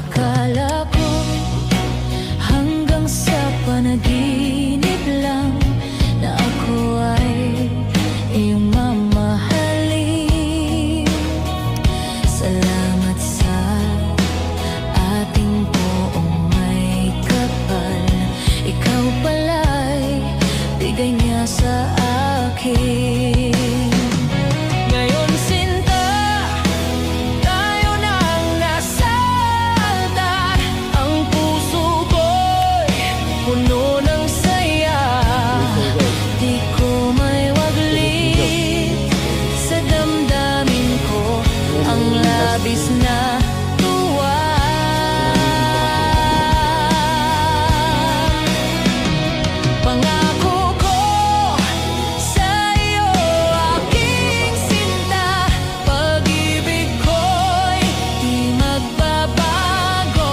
Akala ko hanggang sa panaginip lang na ako ay iyong mamahalin. Salamat sa ating poong may kapal. Ikaw pala'y bigay niya sa akin. Ngayon sinta, tayo nang nasalta. Ang puso ko'y puno ng saya. Di ko may waglit sa damdamin ko ang labis na tuwa. Pangako ko sa iyo, aking sinta, pag-ibig ko'y di magbabago.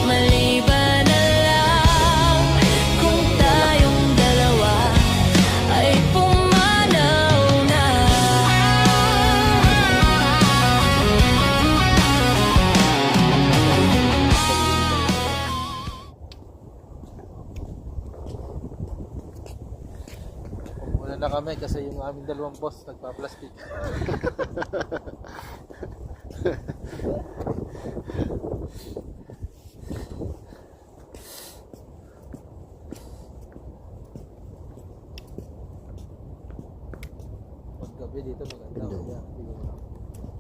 Maliban na lang kung tayong dalawa ay pumanaw na. Muna na kami kasi yung aming dalawang boss nagpa-plastic. Paggabi dito maganda. Kaya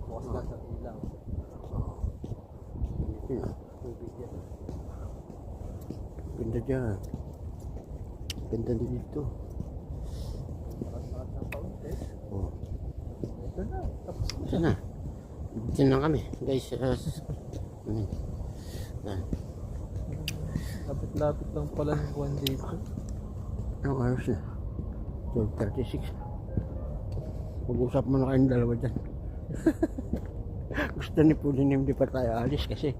bukas ka sa ilaw. Tubig yan. Ganda dyan. Ganda din dito. Pakas-pakas ng kaunti. Oh. Ito na. Tapos na. Saan na? Diyan lang kami, guys. Lapit-lapit lang pala ng buwan dito. Anong oras na? 12:36. Mag-usap mo na kayong dalawa dyan. Gusto ni Pulin hindi pa tayo alis kasi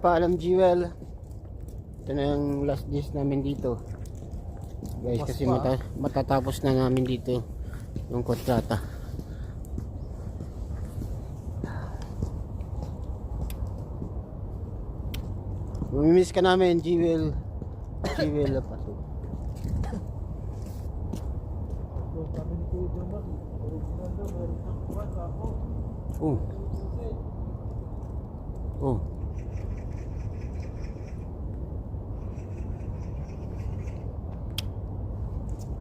paalam Jewel. Ito na yung last days namin dito guys, kasi matatapos na namin dito yung kontrata. Mamimiss ka namin Jewel. Jewel na paso. Sabi ni Kuya Jamal, original daw, meron siyang kuwan sa ako. Oh. Oh.